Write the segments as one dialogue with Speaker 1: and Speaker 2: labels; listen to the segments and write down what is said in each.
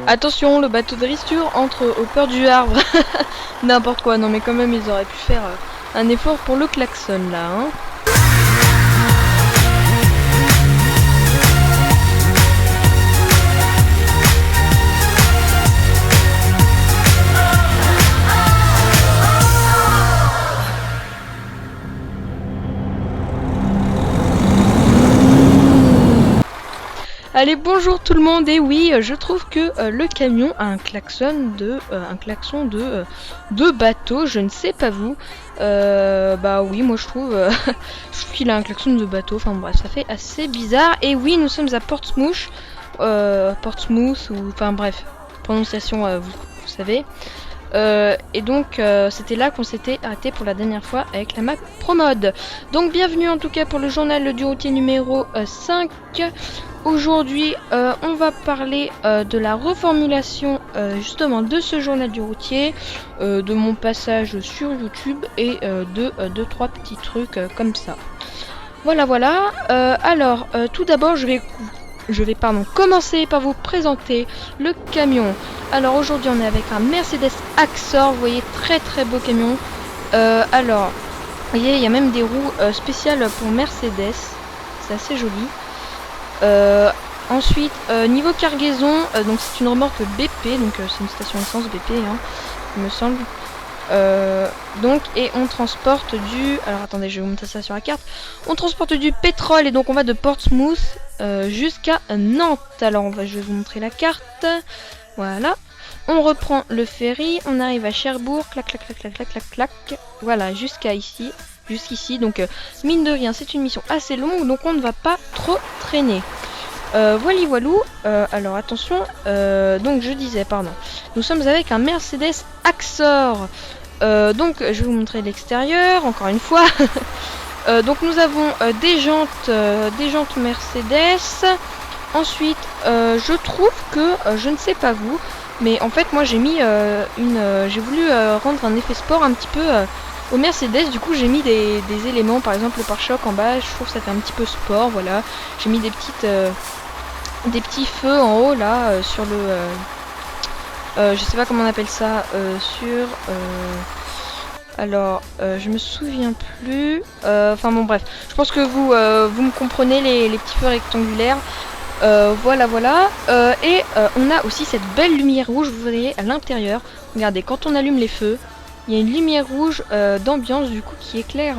Speaker 1: Attention, le bateau de Risture entre au peur du Havre. N'importe quoi, non mais quand même ils auraient pu faire un effort pour le klaxon là, hein. Allez, bonjour tout le monde, et oui, je trouve que le camion a un klaxon de bateau, je ne sais pas vous. Bah oui, moi je trouve qu'il a un klaxon de bateau, enfin bref, ça fait assez bizarre. Et oui, nous sommes à Portsmouth, ou enfin bref, prononciation, vous savez. Et donc c'était là qu'on s'était arrêté pour la dernière fois avec la map ProMod. Donc bienvenue en tout cas pour le journal du routier numéro 5. Aujourd'hui on va parler de la reformulation justement de ce journal du routier, de mon passage sur YouTube et de 2-3 petits trucs comme ça. Voilà. Alors tout d'abord je vais commencer par vous présenter le camion. Alors aujourd'hui on est avec un Mercedes Axor, vous voyez, très beau camion. Alors, vous voyez, il y a même des roues spéciales pour Mercedes, c'est assez joli. Ensuite, niveau cargaison, donc c'est une remorque BP, donc c'est une station essence BP, hein, il me semble. Donc, et on transporte du... Alors attendez, je vais vous montrer ça sur la carte. On transporte du pétrole et donc on va de Portsmouth jusqu'à Nantes. Alors je vais vous montrer la carte. Voilà. On reprend le ferry, on arrive à Cherbourg, clac. Voilà, jusqu'ici. Donc mine de rien, c'est une mission assez longue, donc on ne va pas trop traîner. Voilou. Alors attention, donc je disais, pardon. Nous sommes avec un Mercedes Axor. Donc je vais vous montrer l'extérieur, encore une fois. Donc nous avons des jantes Mercedes. Ensuite, je trouve que, je ne sais pas vous, mais en fait moi j'ai mis j'ai voulu rendre un effet sport un petit peu au Mercedes. Du coup j'ai mis des éléments, par exemple le pare-choc en bas, je trouve que ça fait un petit peu sport, voilà. J'ai mis des petits feux en haut là, sur le... je sais pas comment on appelle ça, alors, je me souviens plus. Enfin bon, bref. Je pense que vous me comprenez, les petits feux rectangulaires. Voilà. Et on a aussi cette belle lumière rouge, vous voyez, à l'intérieur. Regardez, quand on allume les feux, il y a une lumière rouge d'ambiance, du coup, qui éclaire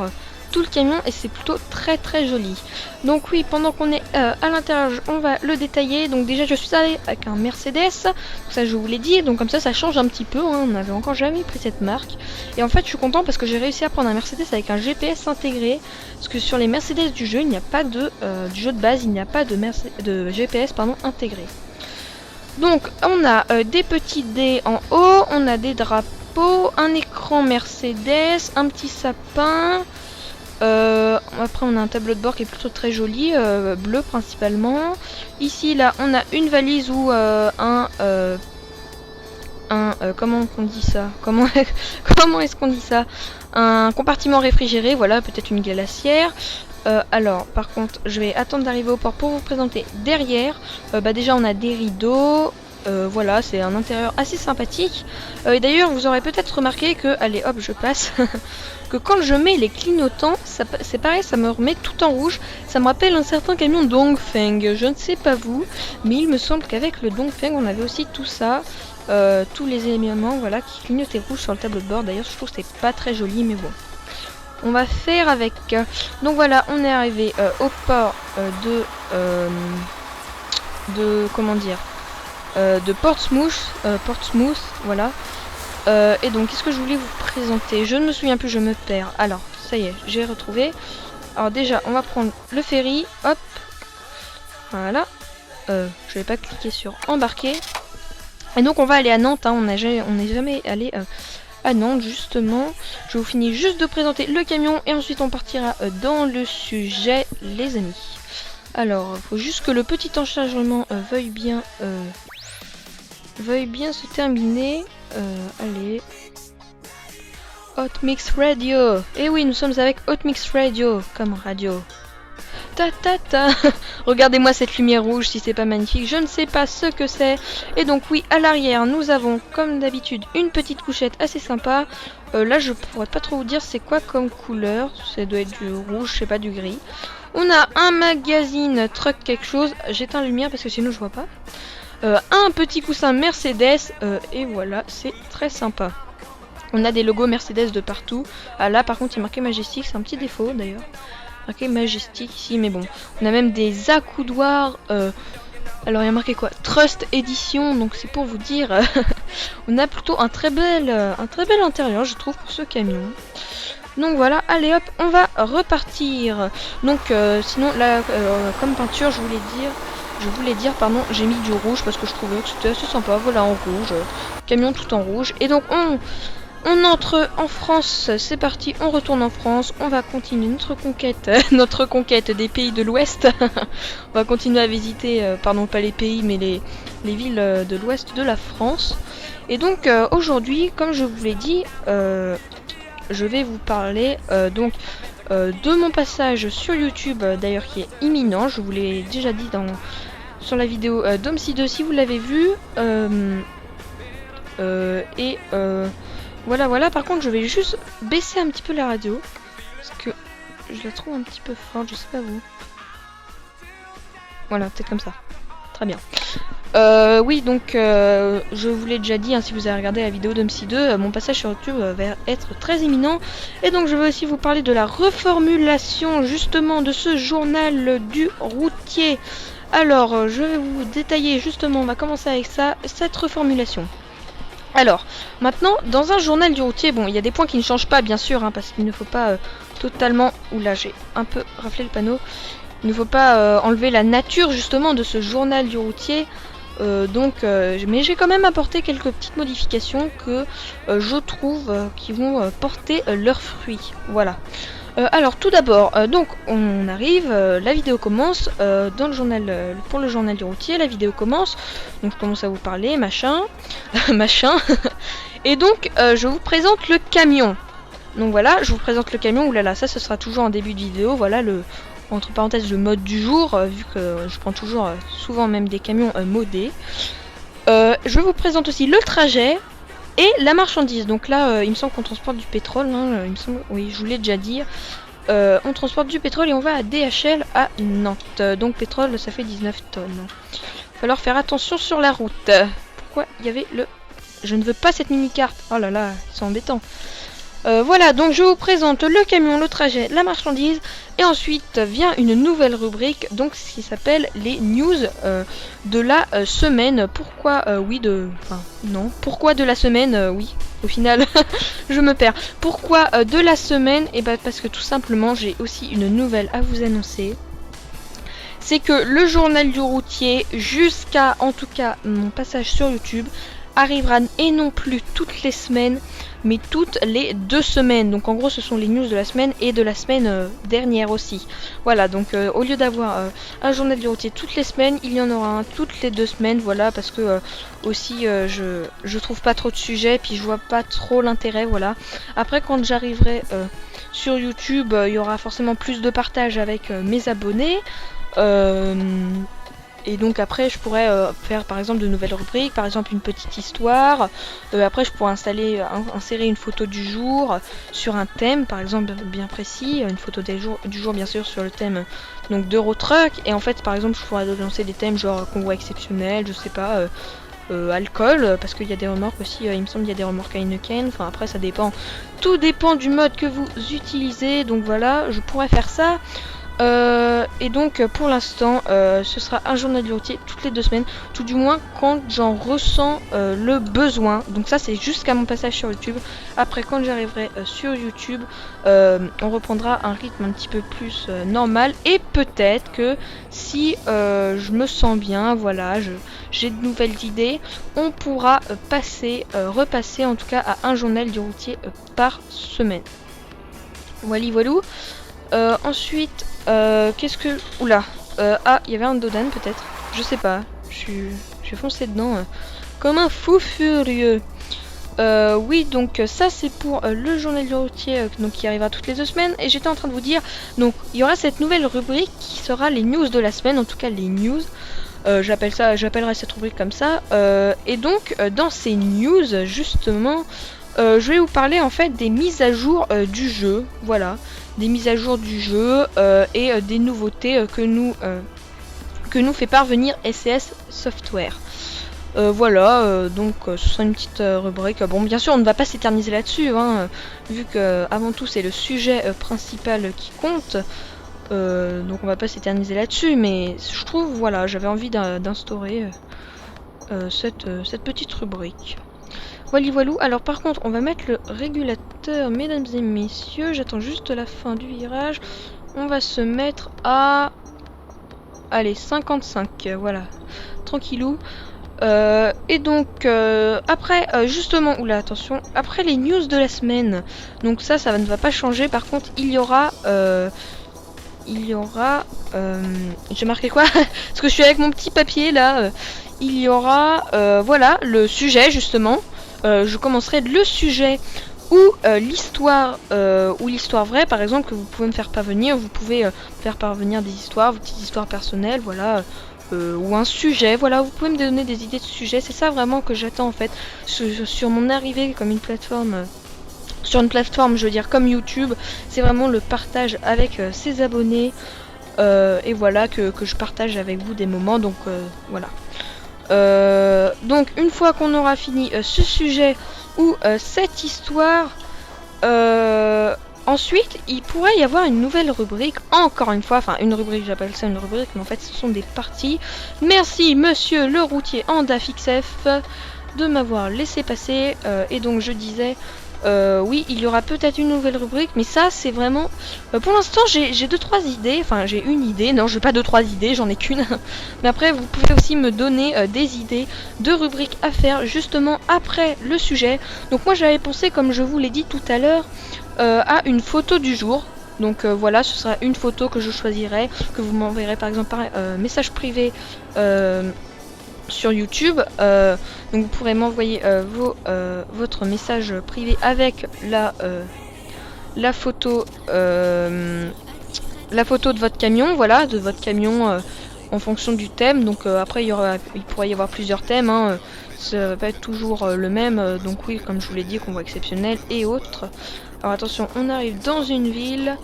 Speaker 1: tout le camion. Et c'est plutôt très joli. Donc oui, pendant qu'on est à l'intérieur, on va le détailler. Donc déjà, je suis allée avec un Mercedes. Ça, je vous l'ai dit. Donc comme ça change un petit peu, hein. On n'avait encore jamais pris cette marque. Et en fait, je suis content parce que j'ai réussi à prendre un Mercedes avec un GPS intégré. Parce que sur les Mercedes du jeu, il n'y a pas du jeu de base, il n'y a pas de GPS intégré. Donc, on a des petits dés en haut, on a des drapeaux, un écran Mercedes, un petit sapin. Après, on a un tableau de bord qui est plutôt très joli, bleu principalement. Ici, là, on a une valise ou comment on dit ça, comment est-ce qu'on dit ça, un compartiment réfrigéré, voilà, peut-être une glacière. Alors par contre je vais attendre d'arriver au port pour vous présenter derrière. Déjà on a des rideaux, voilà, c'est un intérieur assez sympathique. Et d'ailleurs vous aurez peut-être remarqué que, allez hop je passe, que quand je mets les clignotants, c'est pareil, ça me remet tout en rouge. Ça me rappelle un certain camion Dongfeng, je ne sais pas vous, mais il me semble qu'avec le Dongfeng on avait aussi tout ça. Tous les éléments, voilà, qui clignotaient rouge sur le tableau de bord. D'ailleurs je trouve que c'est pas très joli, mais bon, on va faire avec. Donc voilà, on est arrivé au port comment dire, de Portsmouth, voilà. Et donc qu'est-ce que je voulais vous présenter, je ne me souviens plus, je me perds. Alors ça y est, j'ai retrouvé. Alors déjà on va prendre le ferry, hop, voilà. Je vais pas cliquer sur embarquer. Et donc on va aller à Nantes, hein. On n'est jamais allé à Nantes justement. Je vous finis juste de présenter le camion et ensuite on partira dans le sujet, les amis. Alors il faut juste que le petit enchargement veuille bien se terminer. Allez, Hot Mix Radio. Et oui, nous sommes avec Hot Mix Radio, comme radio. Ta ta ta. Regardez-moi cette lumière rouge, si c'est pas magnifique, je ne sais pas ce que c'est. Et donc oui, à l'arrière, nous avons comme d'habitude une petite couchette assez sympa. Là, je pourrais pas trop vous dire c'est quoi comme couleur. Ça doit être du rouge, je sais pas, du gris. On a un magazine truck quelque chose. J'éteins la lumière parce que sinon je vois pas. Un petit coussin Mercedes. Et voilà, c'est très sympa. On a des logos Mercedes de partout. Ah là, par contre, il est marqué Majestic, c'est un petit défaut d'ailleurs. Marqué Majestic ici, mais bon. On a même des accoudoirs. Alors il y a marqué quoi? Trust Edition, donc c'est pour vous dire. On a plutôt un très bel intérieur, je trouve, pour ce camion. Donc voilà, allez hop, on va repartir. Donc sinon là, comme peinture, je voulais dire, pardon, j'ai mis du rouge parce que je trouvais que c'était assez sympa. Voilà, en rouge, camion tout en rouge. Et donc on entre en France, c'est parti, on retourne en France, on va continuer notre conquête des pays de l'Ouest. On va continuer à visiter, pardon, pas les pays, mais les villes de l'Ouest de la France. Et donc aujourd'hui, comme je vous l'ai dit, je vais vous parler de mon passage sur YouTube, d'ailleurs qui est imminent. Je vous l'ai déjà dit sur la vidéo d'Omsi2 si vous l'avez vu. Voilà, par contre je vais juste baisser un petit peu la radio parce que je la trouve un petit peu forte, je sais pas vous. Voilà, peut-être comme ça. Très bien. Oui, donc je vous l'ai déjà dit, hein, si vous avez regardé la vidéo d'Omsi2, mon passage sur YouTube va être très imminent. Et donc je vais aussi vous parler de la reformulation justement de ce journal du routier. Alors, je vais vous détailler justement, on va commencer avec ça, cette reformulation. Alors, maintenant, dans un journal du routier, bon, il y a des points qui ne changent pas, bien sûr, hein, parce qu'il ne faut pas totalement... Oula, j'ai un peu raflé le panneau. Il ne faut pas enlever la nature, justement, de ce journal du routier. Mais j'ai quand même apporté quelques petites modifications que je trouve qui vont porter leurs fruits. Voilà. Alors tout d'abord, donc on arrive, la vidéo commence dans le journal, pour le journal du routier, la vidéo commence, donc je commence à vous parler, machin, machin, et donc je vous présente le camion. Donc voilà, je vous présente le camion, oulala, ça ce sera toujours en début de vidéo, voilà entre parenthèses le mode du jour, vu que je prends toujours souvent même des camions modés. Je vous présente aussi le trajet. Et la marchandise, donc là il me semble qu'on transporte du pétrole, hein, il me semble, oui je vous l'ai déjà dit, on transporte du pétrole et on va à DHL à Nantes, donc pétrole ça fait 19 tonnes. Il va falloir faire attention sur la route. Pourquoi il y avait le... Je ne veux pas cette mini-carte, oh là là, c'est embêtant. Voilà, donc je vous présente le camion, le trajet, la marchandise, et ensuite vient une nouvelle rubrique, donc ce qui s'appelle les news de la semaine. Pourquoi pourquoi de la semaine, oui, au final, je me perds. Pourquoi de la semaine? Et bah parce que tout simplement, j'ai aussi une nouvelle à vous annoncer. C'est que le journal du routier, jusqu'à en tout cas mon passage sur YouTube, arrivera et non plus toutes les semaines, mais toutes les 2 semaines. Donc en gros ce sont les news de la semaine et de la semaine dernière aussi. Voilà, donc au lieu d'avoir un journal du routier toutes les semaines, il y en aura un toutes les 2 semaines. Voilà, parce que aussi je trouve pas trop de sujets, puis je vois pas trop l'intérêt. Voilà. Après quand j'arriverai sur YouTube, il y aura forcément plus de partage avec mes abonnés. Et donc après je pourrais faire par exemple de nouvelles rubriques, par exemple une petite histoire. Après je pourrais insérer une photo du jour sur un thème par exemple bien précis, une photo du jour bien sûr sur le thème donc d'Eurotruck. Et en fait par exemple je pourrais lancer des thèmes genre convoi exceptionnel, je sais pas, alcool, parce qu'il y a des remorques aussi, il me semble qu'il y a des remorques à Heineken, enfin après ça dépend, tout dépend du mode que vous utilisez. Donc voilà, je pourrais faire ça. Et donc pour l'instant ce sera un journal du routier toutes les 2 semaines, tout du moins quand j'en ressens le besoin. Donc ça c'est jusqu'à mon passage sur YouTube. Après quand j'arriverai sur YouTube, on reprendra un rythme un petit peu plus normal. Et peut-être que si je me sens bien, voilà, j'ai de nouvelles idées, on pourra repasser en tout cas à un journal du routier par semaine. Voilou. Ensuite, qu'est-ce que... Oula, il y avait un Dodan peut-être. Je sais pas, je suis foncé dedans comme un fou furieux. Oui, donc ça c'est pour le journal du routier donc, qui arrivera toutes les 2 semaines. Et j'étais en train de vous dire, donc il y aura cette nouvelle rubrique qui sera les news de la semaine, en tout cas les news. J'appellerai cette rubrique comme ça. Et donc dans ces news justement, je vais vous parler en fait des mises à jour du jeu. Voilà, des mises à jour du jeu et des nouveautés que nous fait parvenir SCS Software. Voilà, donc ce sera une petite rubrique. Bon, bien sûr, on ne va pas s'éterniser là-dessus, hein, vu que avant tout c'est le sujet principal qui compte. Donc on va pas s'éterniser là-dessus, mais je trouve, voilà, j'avais envie d'instaurer cette petite rubrique. Voilà, voilou. Alors par contre, on va mettre le régulateur, mesdames et messieurs. J'attends juste la fin du virage. On va se mettre à... Allez, 55, voilà. Tranquillou. Et donc après justement, oula attention, après les news de la semaine, donc ça ne va pas changer. Par contre il y aura j'ai marqué quoi parce que je suis avec mon petit papier là. Il y aura voilà le sujet justement. Je commencerai le sujet ou l'histoire vraie par exemple, que vous pouvez me faire parvenir. Vous pouvez faire parvenir des histoires, vos petites histoires personnelles, voilà. Ou un sujet, voilà, vous pouvez me donner des idées de sujets. C'est ça vraiment que j'attends en fait sur mon arrivée comme une plateforme, sur une plateforme, je veux dire comme YouTube. C'est vraiment le partage avec ses abonnés et voilà que je partage avec vous des moments. Donc voilà. Donc une fois qu'on aura fini ce sujet ou cette histoire, ensuite, il pourrait y avoir une nouvelle rubrique, encore une fois, enfin une rubrique, j'appelle ça une rubrique, mais en fait ce sont des parties. Merci monsieur le routier Andafixef de m'avoir laissé passer, et donc je disais, oui, il y aura peut-être une nouvelle rubrique, mais ça c'est vraiment... pour l'instant j'ai 2-3 idées, enfin j'ai une idée, non j'ai pas 2-3 idées, j'en ai qu'une. Mais après vous pouvez aussi me donner des idées de rubriques à faire justement après le sujet. Donc moi j'avais pensé, comme je vous l'ai dit tout à l'heure, à une photo du jour. Donc voilà, ce sera une photo que je choisirai, que vous m'enverrez par exemple par message privé sur YouTube. Donc vous pourrez m'envoyer votre message privé avec la photo de votre camion, voilà, de votre camion en fonction du thème. Donc après il pourrait y avoir plusieurs thèmes, hein. Ça va pas être toujours le même, donc oui, comme je vous l'ai dit, convoi exceptionnel et autres. Alors attention, on arrive dans une ville.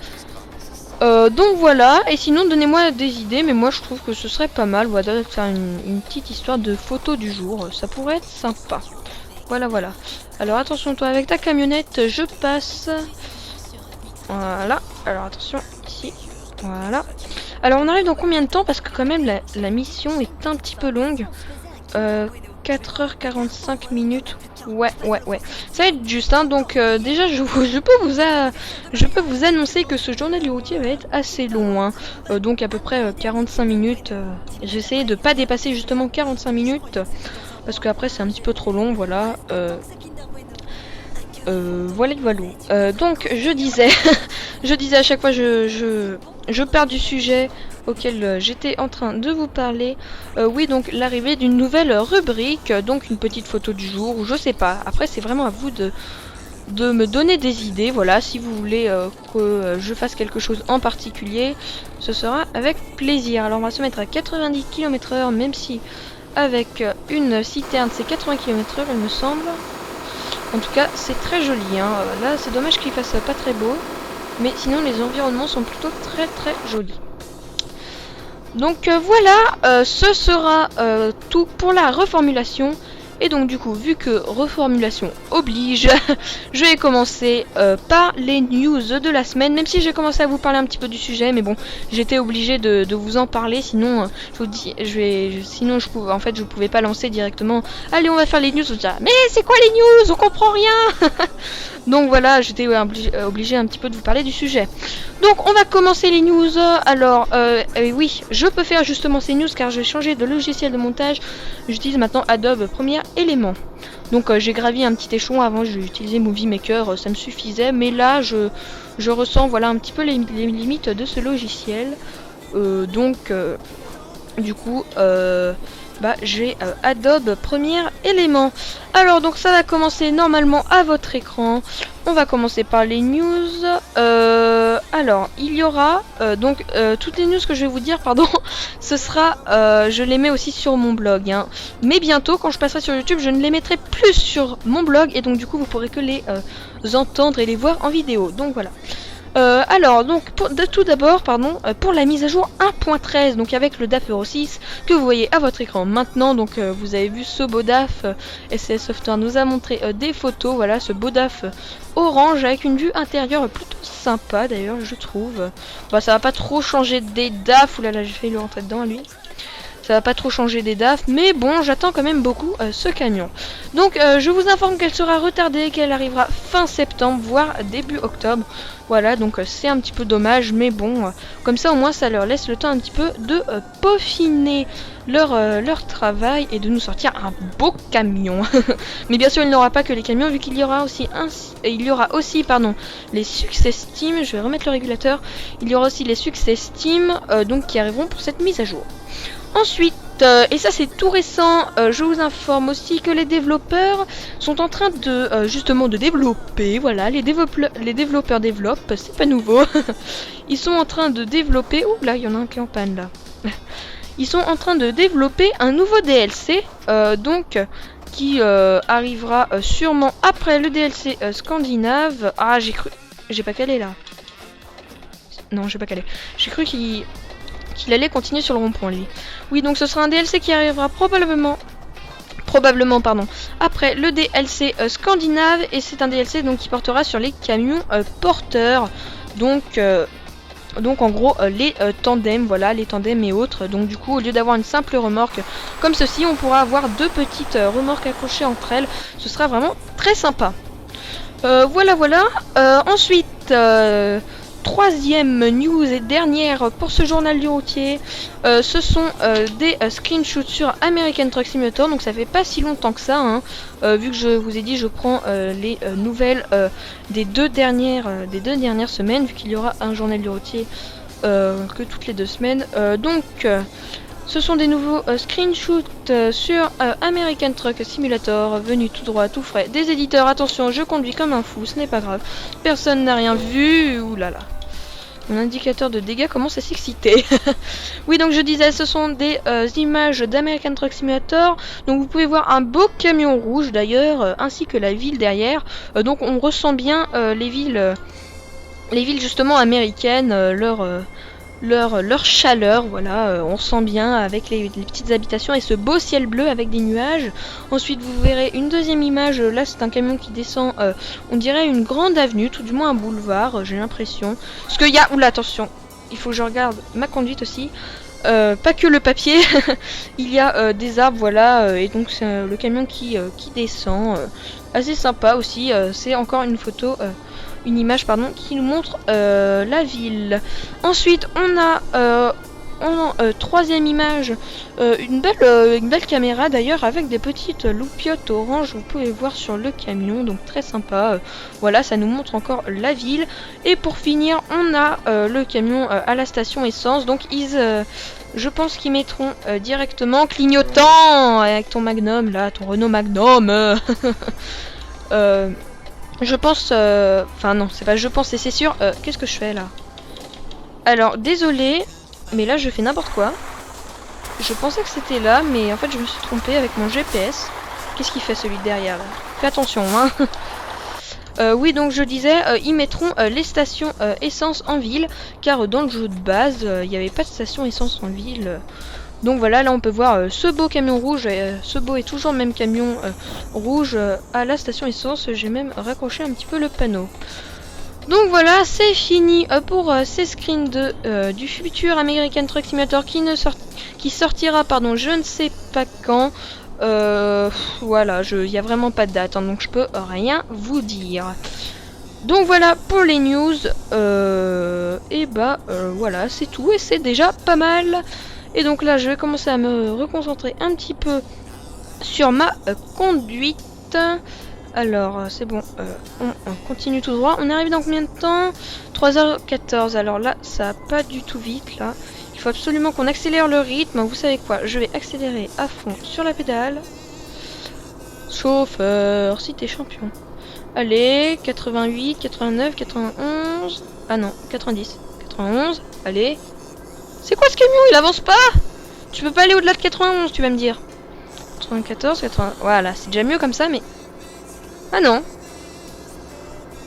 Speaker 1: Donc voilà, et sinon donnez-moi des idées, mais moi je trouve que ce serait pas mal, voilà, de faire une petite histoire de photo du jour, ça pourrait être sympa. Voilà, voilà. Alors attention, toi avec ta camionnette, je passe. Voilà, alors attention, ici, voilà. Alors on arrive dans combien de temps? Parce que quand même la mission est un petit peu longue. 4h45 minutes. Ouais. Ça va être juste, hein. Donc déjà je peux vous annoncer que ce journal du routier va être assez long, hein. Donc à peu près 45 minutes. J'ai essayé de pas dépasser justement 45 minutes. Parce qu'après c'est un petit peu trop long, voilà. Voilà. Donc je disais à chaque fois je pars du sujet auquel j'étais en train de vous parler. Oui, donc l'arrivée d'une nouvelle rubrique, donc une petite photo du jour, ou je sais pas. Après c'est vraiment à vous de me donner des idées. Voilà, si vous voulez que je fasse quelque chose en particulier, ce sera avec plaisir. Alors on va se mettre à 90 km/h, même si avec une citerne c'est 80 km/h il me semble. En tout cas, c'est très joli, hein. Là, c'est dommage qu'il fasse pas très beau, mais sinon les environnements sont plutôt très jolis. Donc voilà, ce sera tout pour la reformulation. Et donc du coup, vu que reformulation oblige, je vais commencer par les news de la semaine. Même si j'ai commencé à vous parler un petit peu du sujet, mais bon, j'étais obligée de vous en parler. Sinon, je vous dis, sinon je pouvais pas lancer directement. Allez, on va faire les news. Mais c'est quoi les news? On comprend rien. Donc voilà, j'étais obligée un petit peu de vous parler du sujet. Donc on va commencer les news. Alors oui, je peux faire justement ces news car j'ai changé de logiciel de montage. J'utilise maintenant Adobe Premiere Élément. Donc j'ai gravi un petit échelon. Avant j'utilisais Movie Maker, ça me suffisait. Mais là je ressens voilà un petit peu les limites de ce logiciel. Donc du coup j'ai Adobe Premiere Élément. Alors donc ça va commencer normalement à votre écran. On va commencer par les news. Alors il y aura toutes les news que je vais vous dire, pardon, ce sera, je les mets aussi sur mon blog, hein. Mais bientôt quand je passerai sur YouTube, je ne les mettrai plus sur mon blog et donc du coup vous pourrez que les entendre et les voir en vidéo. Donc voilà. Alors, donc, tout d'abord, pour la mise à jour 1.13, donc avec le DAF Euro 6 que vous voyez à votre écran maintenant. Donc, vous avez vu ce beau DAF, SCS Software nous a montré des photos, voilà, ce beau DAF orange avec une vue intérieure plutôt sympa d'ailleurs, je trouve. Bah, ça va pas trop changer des DAF, oulala, j'ai failli lui rentrer dedans à lui. Ça va pas trop changer des DAF, mais bon, j'attends quand même beaucoup ce camion. Donc, je vous informe qu'elle sera retardée, qu'elle arrivera fin septembre, voire début octobre. Voilà, donc c'est un petit peu dommage, mais bon, comme ça au moins ça leur laisse le temps un petit peu de peaufiner leur travail et de nous sortir un beau camion. Mais bien sûr, il n'aura pas que les camions, vu qu'il y aura aussi les Success Team. Je vais remettre le régulateur. Il y aura aussi les Success Team donc qui arriveront pour cette mise à jour. Ensuite, et ça c'est tout récent, je vous informe aussi que les développeurs sont en train de justement de développer, voilà, les développeurs développent, c'est pas nouveau. Ils sont en train de développer, ouh là il y en a un qui est en panne là. Ils sont en train de développer un nouveau DLC, donc qui arrivera sûrement après le DLC scandinave. Ah j'ai pas calé là. Non j'ai pas calé. J'ai cru qu'il allait continuer sur le rond-point lui. Oui, donc ce sera un DLC qui arrivera probablement après le DLC scandinave, et c'est un DLC donc qui portera sur les camions porteurs. Donc en gros les tandems, voilà, les tandems et autres. Donc du coup, au lieu d'avoir une simple remorque comme ceci, on pourra avoir deux petites remorques accrochées entre elles. Ce sera vraiment très sympa. Voilà. Ensuite, troisième news et dernière pour ce journal du routier, ce sont des screenshots sur American Truck Simulator. Donc ça fait pas si longtemps que ça, hein. Vu que je vous ai dit, je prends les nouvelles des deux dernières semaines, vu qu'il y aura un journal du routier que toutes les 2 semaines. Ce sont des nouveaux screenshots sur American Truck Simulator, venus tout droit, tout frais des éditeurs. Attention, je conduis comme un fou, ce n'est pas grave. Personne n'a rien vu. Ouh là là. Mon indicateur de dégâts commence à s'exciter. Oui, donc je disais, ce sont des images d'American Truck Simulator. Donc vous pouvez voir un beau camion rouge d'ailleurs, ainsi que la ville derrière. Donc on ressent bien les villes justement américaines, leur chaleur, voilà, on sent bien avec les petites habitations et ce beau ciel bleu avec des nuages. Ensuite vous verrez une deuxième image, là c'est un camion qui descend, on dirait une grande avenue, tout du moins un boulevard, j'ai l'impression. Parce qu'il y a, oula attention, il faut que je regarde ma conduite aussi, pas que le papier, il y a des arbres, voilà, et donc c'est le camion qui descend, assez sympa aussi, c'est encore une photo... une image qui nous montre la ville. Ensuite on a troisième image, une belle caméra d'ailleurs avec des petites loupiottes orange, vous pouvez voir sur le camion, donc très sympa. Voilà, ça nous montre encore la ville. Et pour finir on a le camion à la station essence, donc je pense qu'ils mettront directement clignotant avec ton Magnum là, ton Renault Magnum. Je pense... Enfin non, c'est pas je pense, c'est sûr. Qu'est-ce que je fais là? Alors, désolé, mais là je fais n'importe quoi. Je pensais que c'était là, mais en fait je me suis trompée avec mon GPS. Qu'est-ce qu'il fait celui derrière là? Fais attention, hein. Oui, donc je disais, ils mettront les stations essence en ville, car dans le jeu de base, il n'y avait pas de station essence en ville. Donc voilà, là on peut voir ce beau camion rouge, ce beau et toujours le même camion rouge à la station essence. J'ai même raccroché un petit peu le panneau. Donc voilà, c'est fini pour ces screens du futur American Truck Simulator qui sortira, je ne sais pas quand. Voilà, il n'y a vraiment pas de date, hein, donc je peux rien vous dire. Donc voilà pour les news. Voilà, c'est tout et c'est déjà pas mal. Et donc là, je vais commencer à me reconcentrer un petit peu sur ma conduite. Alors, c'est bon, on continue tout droit. On est arrivé dans combien de temps? 3h14. Alors là, ça va pas du tout vite, là. Il faut absolument qu'on accélère le rythme. Vous savez quoi? Je vais accélérer à fond sur la pédale. Chauffeur, si t'es champion. Allez, 88, 89, 91. Ah non, 90, 91. Allez. C'est quoi ce camion? Il avance pas? Tu peux pas aller au-delà de 91, tu vas me dire. 94, 80. Voilà, c'est déjà mieux comme ça, mais... Ah non.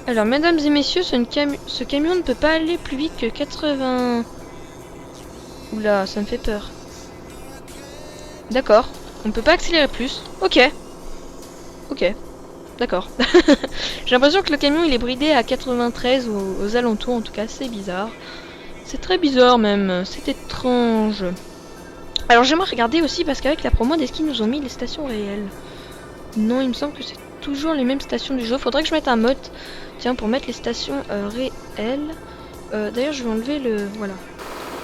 Speaker 1: Alors, mesdames et messieurs, ce camion ne peut pas aller plus vite que 80... Oula, ça me fait peur. D'accord. On ne peut pas accélérer plus. Ok. Ok. D'accord. J'ai l'impression que le camion, il est bridé à 93 ou aux alentours. En tout cas, c'est bizarre. C'est très bizarre même. C'est étrange. Alors, j'aimerais regarder aussi parce qu'avec la promo des skins, nous ont mis les stations réelles. Non, il me semble que c'est toujours les mêmes stations du jeu. Faudrait que je mette un mode, tiens, pour mettre les stations réelles. D'ailleurs, je vais enlever le... Voilà.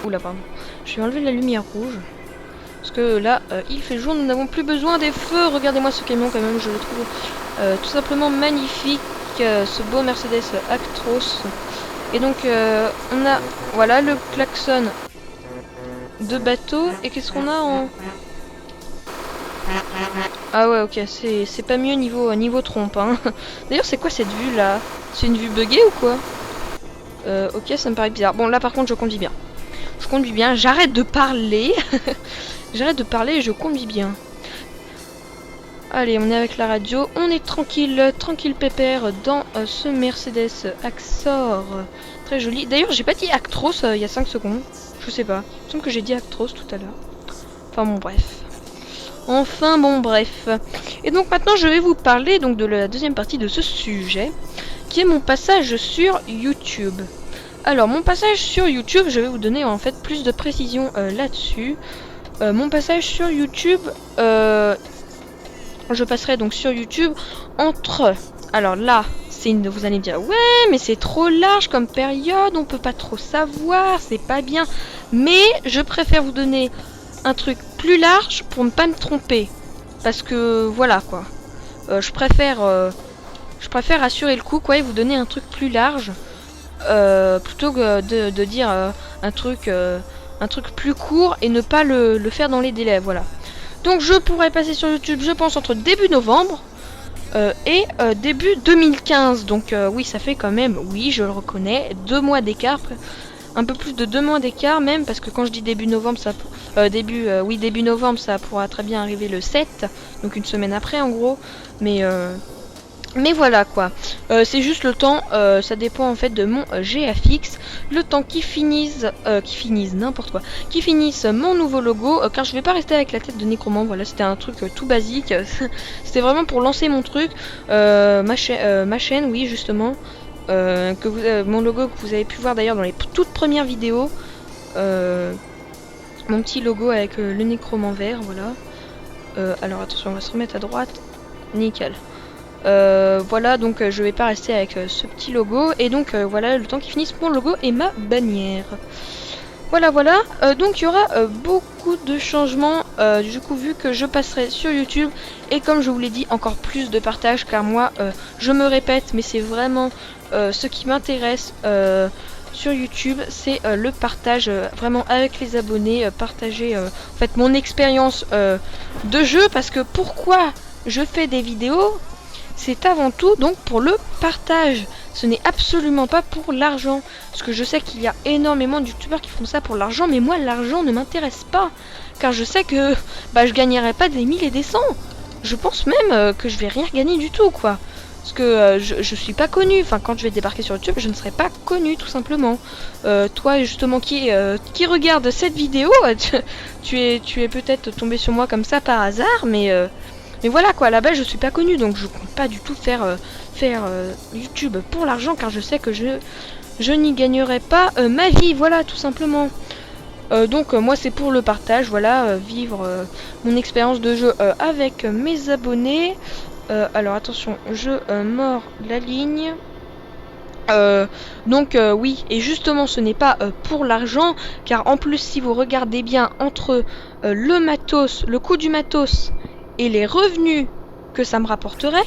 Speaker 1: Oula, pardon. Je vais enlever la lumière rouge. Parce que là, il fait jour, nous n'avons plus besoin des feux. Regardez-moi ce camion quand même, je le trouve tout simplement magnifique. Ce beau Mercedes Actros. Et donc, on a, voilà, le klaxon de bateau. Et qu'est-ce qu'on a en... Ah ouais, ok, c'est pas mieux niveau trompe, hein. D'ailleurs, c'est quoi cette vue là? C'est une vue buggée ou quoi? Ok, ça me paraît bizarre. Bon, là par contre, je conduis bien. Je conduis bien, j'arrête de parler. J'arrête de parler et je conduis bien. Allez, on est avec la radio. On est tranquille, tranquille pépère dans ce Mercedes Axor. Très joli. D'ailleurs, j'ai pas dit Actros il y a 5 secondes. Je sais pas. Il me semble que j'ai dit Actros tout à l'heure. Enfin bon, bref. Enfin bon, bref. Et donc maintenant, je vais vous parler donc de la deuxième partie de ce sujet, qui est mon passage sur YouTube. Alors, mon passage sur YouTube, je vais vous donner en fait plus de précision là-dessus. Mon passage sur YouTube, je passerai donc sur YouTube entre... Alors là, vous allez me dire, ouais, mais c'est trop large comme période, on peut pas trop savoir, c'est pas bien. Mais je préfère vous donner un truc plus large pour ne pas me tromper. Parce que, voilà, quoi. Je préfère assurer le coup, quoi, et vous donner un truc plus large. Plutôt que de dire un truc plus court et ne pas le faire dans les délais, voilà. Donc je pourrais passer sur YouTube, je pense, entre début novembre et début 2015. Donc oui, ça fait quand même, oui, je le reconnais, 2 mois d'écart, un peu plus de 2 mois d'écart même, parce que quand je dis début novembre, début novembre, ça pourra très bien arriver le 7, donc une semaine après en gros, mais voilà quoi, c'est juste le temps, ça dépend en fait de mon GFX, le temps qui finisse n'importe quoi, qui finisse mon nouveau logo, car je vais pas rester avec la tête de Necromant, voilà, c'était un truc tout basique, c'était vraiment pour lancer mon truc, ma chaîne, oui justement, mon logo que vous avez pu voir d'ailleurs dans les toutes premières vidéos, mon petit logo avec le Necromant vert, voilà, alors attention, on va se remettre à droite, nickel. Voilà, donc je vais pas rester avec ce petit logo, et donc voilà, le temps qu'il finisse mon logo et ma bannière. Voilà, voilà, donc il y aura beaucoup de changements, du coup, vu que je passerai sur YouTube, et comme je vous l'ai dit, encore plus de partage, car moi, je me répète, mais c'est vraiment ce qui m'intéresse sur YouTube, c'est le partage, vraiment avec les abonnés, partager en fait mon expérience de jeu, parce que pourquoi je fais des vidéos? C'est avant tout donc pour le partage. Ce n'est absolument pas pour l'argent. Parce que je sais qu'il y a énormément de youtubeurs qui font ça pour l'argent. Mais moi, l'argent ne m'intéresse pas. Car je sais que je gagnerai pas des 1000 et des 100. Je pense même que je vais rien gagner du tout, quoi. Parce que je suis pas connue. Enfin, quand je vais débarquer sur YouTube, je ne serai pas connue, tout simplement. Toi, justement, qui regarde cette vidéo, tu es peut-être tombé sur moi comme ça par hasard, mais voilà quoi, à la base je suis pas connue, donc je compte pas du tout faire YouTube pour l'argent, car je sais que je n'y gagnerai pas ma vie, voilà, tout simplement. Donc moi c'est pour le partage, voilà, vivre mon expérience de jeu avec mes abonnés. Alors attention, je mords la ligne. Donc oui, et justement ce n'est pas pour l'argent, car en plus si vous regardez bien entre le coût du matos et les revenus que ça me rapporterait,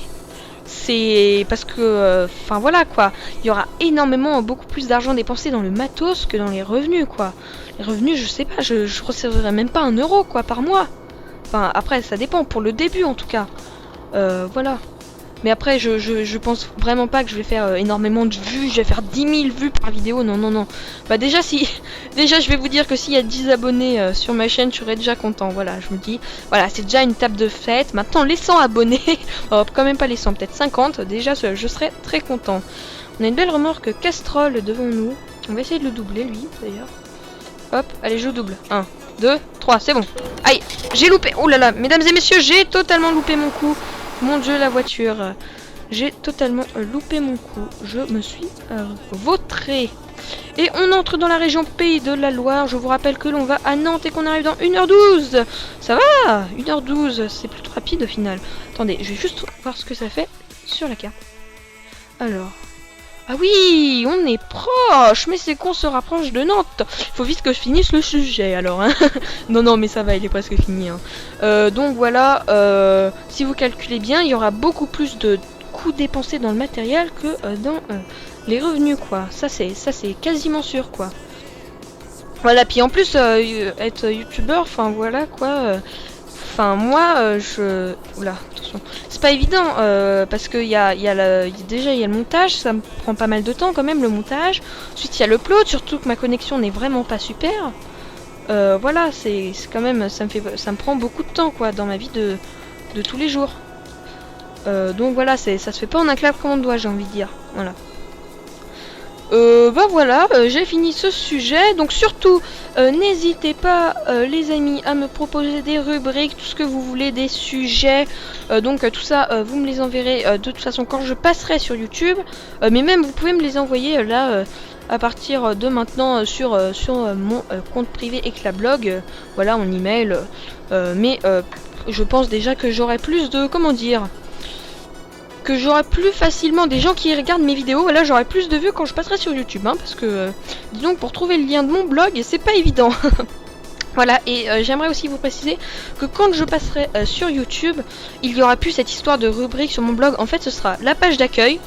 Speaker 1: C'est parce que, enfin voilà quoi, il y aura énormément, beaucoup plus d'argent dépensé dans le matos que dans les revenus quoi. Les revenus, je sais pas, je recevrai même pas 1 euro quoi par mois. Enfin après ça dépend, pour le début en tout cas. Voilà. Mais après je pense vraiment pas que je vais faire énormément de vues, je vais faire 10 000 vues par vidéo, non non non. Bah déjà si, déjà je vais vous dire que s'il y a 10 abonnés sur ma chaîne, je serais déjà content, voilà, je me dis, voilà, c'est déjà une table de fête, maintenant les 100 abonnés, oh, quand même pas les 100, peut-être 50, déjà je serais très content. On a une belle remorque Castrol devant nous, on va essayer de le doubler lui d'ailleurs. Hop, allez je double, 1, 2, 3, c'est bon. Aïe, j'ai loupé, oh là là, mesdames et messieurs, j'ai totalement loupé mon coup. Mon dieu, la voiture. J'ai totalement loupé mon coup. Je me suis vautré. Et on entre dans la région Pays de la Loire. Je vous rappelle que l'on va à Nantes et qu'on arrive dans 1h12. Ça va, 1h12. C'est plutôt rapide au final. Attendez, je vais juste voir ce que ça fait sur la carte. Alors. Ah oui, on est proche. Mais c'est qu'on se rapproche de Nantes. Faut vite que je finisse le sujet alors. Hein. Non, non, mais ça va, il est presque fini. Hein. Donc voilà, si vous calculez bien, il y aura beaucoup plus de coûts dépensés dans le matériel que dans les revenus, quoi. Ça, c'est quasiment sûr, quoi. Voilà, puis en plus, être youtubeur, enfin voilà, quoi. Enfin, moi, Oula, attention. C'est pas évident, parce que déjà, il y a le montage, ça me prend pas mal de temps quand même, le montage. Ensuite, il y a l'upload, surtout que ma connexion n'est vraiment pas super. Voilà, c'est quand même, ça me prend beaucoup de temps, quoi, dans ma vie de tous les jours. Donc voilà, ça se fait pas en un claquement de doigts, j'ai envie de dire. Voilà. Bah voilà, j'ai fini ce sujet. Donc surtout, n'hésitez pas, les amis, à me proposer des rubriques, tout ce que vous voulez, des sujets. Donc tout ça, vous me les enverrez de toute façon quand je passerai sur YouTube. Mais même, vous pouvez me les envoyer là à partir de maintenant sur mon compte privé Eclablog. Voilà, en email. Mais je pense déjà que j'aurai plus de... Comment dire ? Que j'aurai plus facilement des gens qui regardent mes vidéos. Voilà, j'aurai plus de vues quand je passerai sur YouTube, hein, parce que disons que pour trouver le lien de mon blog, c'est pas évident. Voilà, et j'aimerais aussi vous préciser que quand je passerai sur YouTube, il y aura plus cette histoire de rubrique sur mon blog. En fait, ce sera la page d'accueil,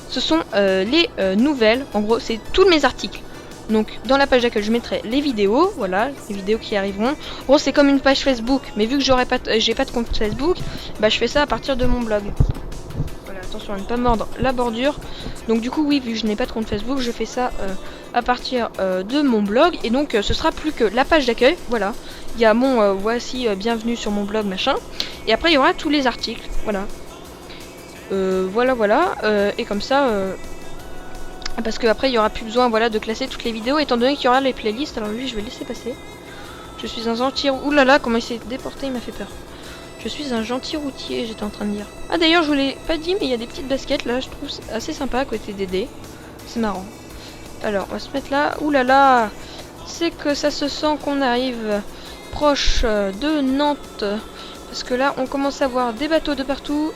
Speaker 1: ce sont les nouvelles, en gros, c'est tous mes articles. Donc dans la page d'accueil, je mettrai les vidéos, voilà, les vidéos qui arriveront. En gros, c'est comme une page Facebook, mais vu que j'ai pas de compte Facebook, bah je fais ça à partir de mon blog. Attention à ne pas mordre la bordure. Donc du coup oui, vu que je n'ai pas de compte Facebook, je fais ça à partir de mon blog. Et donc ce sera plus que la page d'accueil. Voilà, il y a mon voici bienvenue sur mon blog machin. Et après il y aura tous les articles. Voilà. Voilà. Et comme ça parce que après il y aura plus besoin, voilà, de classer toutes les vidéos, étant donné qu'il y aura les playlists. Alors lui je vais laisser passer. Je suis un gentil... Oulala, comment il s'est déporté, il m'a fait peur. Je suis un gentil routier, j'étais en train de dire. Ah d'ailleurs, je vous l'ai pas dit, mais il y a des petites baskets là, je trouve assez sympa à côté des dés. C'est marrant. Alors, on va se mettre là. Ouh là là, c'est que ça se sent qu'on arrive proche de Nantes. Parce que là, on commence à voir des bateaux de partout.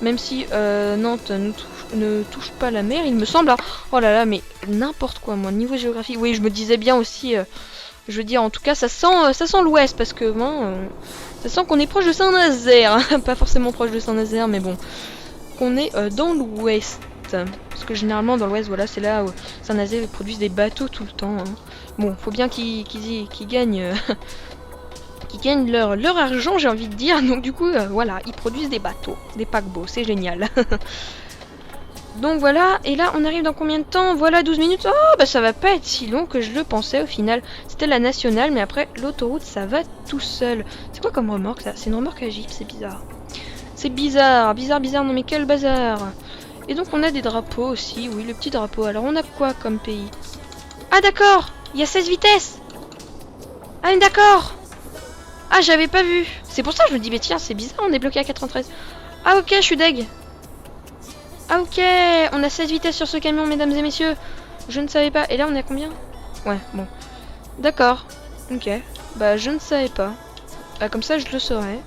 Speaker 1: Même si Nantes ne touche pas la mer, il me semble. Hein. Oh là là, mais n'importe quoi, moi, niveau géographie. Oui, je me disais bien aussi... je veux dire, en tout cas, ça sent l'ouest, parce que bon, ça sent qu'on est proche de Saint-Nazaire, hein. Pas forcément proche de Saint-Nazaire, mais bon, qu'on est dans l'ouest. Parce que généralement, dans l'ouest, voilà, c'est là où Saint-Nazaire produisent des bateaux tout le temps. Hein. Bon, faut bien qu'ils gagnent, qu'ils gagnent leur argent, j'ai envie de dire. Donc du coup, voilà, ils produisent des bateaux, des paquebots, c'est génial. Donc voilà, et là on arrive dans combien de temps? Voilà, 12 minutes. Oh, bah ça va pas être si long que je le pensais au final. C'était la nationale, mais après l'autoroute ça va tout seul. C'est quoi comme remorque ça? C'est une remorque à Jeep, c'est bizarre. C'est bizarre, non mais quel bazar. Et donc on a des drapeaux aussi, oui, le petit drapeau. Alors on a quoi comme pays? Ah d'accord, il y a 16 vitesses. Ah d'accord. Ah j'avais pas vu. C'est pour ça que je me dis, mais tiens, c'est bizarre, on est bloqué à 93. Ah ok, je suis deg. Ah ok, on a 16 vitesses sur ce camion, mesdames et messieurs. Je ne savais pas. Et là, on est à combien? Ouais, bon. D'accord. Ok. Bah, je ne savais pas. Bah, comme ça, je le saurais.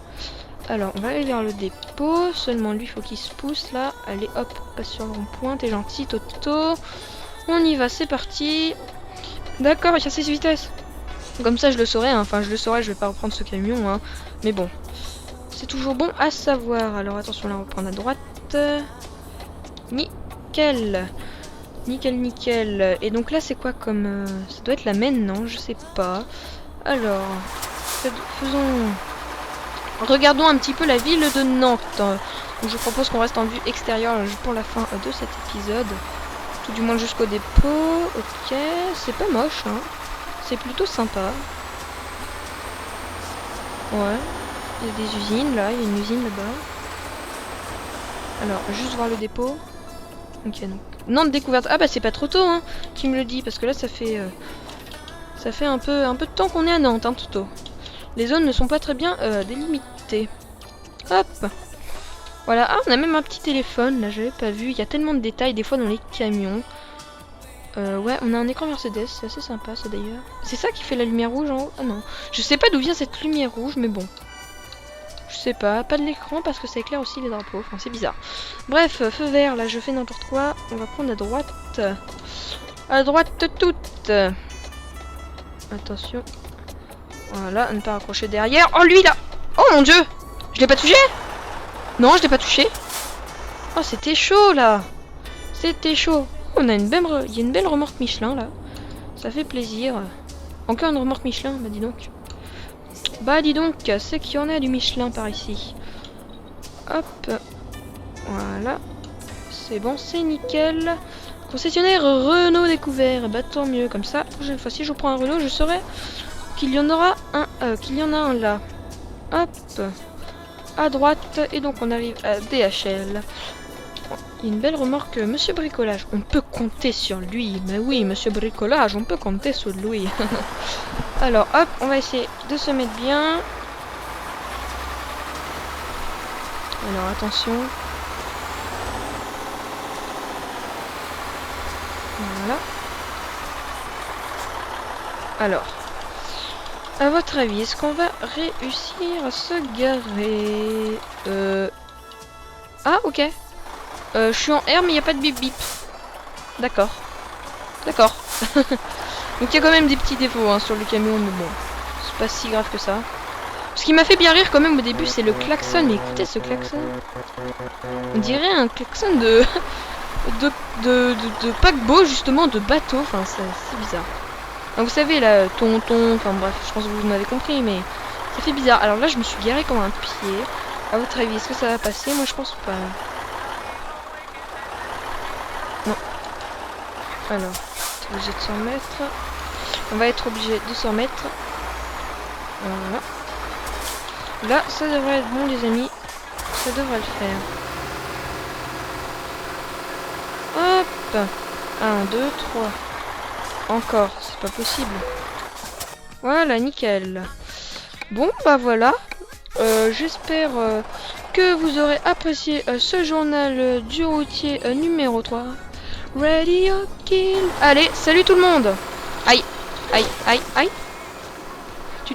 Speaker 1: Alors, on va aller vers le dépôt. Seulement, lui, il faut qu'il se pousse, là. Allez, hop, passe sur le rond-point. T'es gentil, Toto. On y va, c'est parti. D'accord, il y a 16 vitesses. Comme ça, je le saurais. Hein. Enfin, je le saurais, je vais pas reprendre ce camion. Hein. Mais bon. C'est toujours bon à savoir. Alors, attention, là, on va prendre à droite. Nickel. Nickel. Et donc là, c'est quoi comme... ça doit être la main, non? Je sais pas. Alors, faisons... Regardons un petit peu la ville de Nantes. Donc je propose qu'on reste en vue extérieure pour la fin de cet épisode. Tout du moins jusqu'au dépôt. Ok, c'est pas moche, hein. C'est plutôt sympa. Ouais. Il y a des usines là, il y a une usine là-bas. Alors, juste voir le dépôt. Ok, donc. Nantes découverte. Ah bah c'est pas trop tôt, hein, qui me le dit, parce que là ça fait un peu de temps qu'on est à Nantes, hein, Toto. Les zones ne sont pas très bien délimitées. Hop. Voilà, ah on a même un petit téléphone, là j'avais pas vu, il y a tellement de détails des fois dans les camions. Ouais, on a un écran Mercedes, c'est assez sympa ça d'ailleurs. C'est ça qui fait la lumière rouge en haut? Ah non, je sais pas d'où vient cette lumière rouge, mais bon. Je sais pas de l'écran parce que ça éclaire aussi les drapeaux, enfin c'est bizarre. Bref, feu vert, là je fais n'importe quoi, on va prendre à droite. À droite toute. Attention. Voilà, à ne pas raccrocher derrière. Oh lui là! Oh mon dieu! Je l'ai pas touché? Non, je l'ai pas touché. Oh, c'était chaud là. C'était chaud. On a une belle, il y a une belle remorque Michelin là. Ça fait plaisir. Encore une remorque Michelin, bah dis donc. Bah dis donc, c'est qu'il y en a du Michelin par ici. Hop. Voilà. C'est bon, c'est nickel. Concessionnaire Renault découvert. Bah tant mieux, comme ça, la prochaine fois si je prends un Renault, je saurai qu'il y en aura un, là. Hop. À droite, et donc on arrive à DHL. Il y a une belle remarque, Monsieur Bricolage. On peut compter sur lui. Mais oui, Monsieur Bricolage, on peut compter sur lui. Alors, hop, on va essayer de se mettre bien. Alors, attention. Voilà. Alors, à votre avis, est-ce qu'on va réussir à se garer? Ah, ok. Je suis en R, mais il n'y a pas de bip bip. D'accord. D'accord. Donc il y a quand même des petits défauts hein, sur le camion, mais bon, c'est pas si grave que ça. Ce qui m'a fait bien rire quand même au début, c'est le klaxon. Mais écoutez ce klaxon. On dirait un klaxon de paquebot, justement, de bateau. Enfin, c'est bizarre. Donc, vous savez, là, tonton, enfin bref, je pense que vous m'avez compris, mais ça fait bizarre. Alors là, je me suis garé comme un pied. À votre avis, est-ce que ça va passer? Moi, je pense pas. Non. Alors, obligé de s'en mettre. On va être obligé de s'en mettre. Voilà. Là, ça devrait être bon, les amis. Ça devrait le faire. Hop. 1, 2, 3. Encore, c'est pas possible. Voilà, nickel. Bon, bah voilà. J'espère que vous aurez apprécié ce journal du routier numéro 3. Radio Kill. Allez, salut tout le monde. Aïe, aïe, aïe, aïe. Aïe.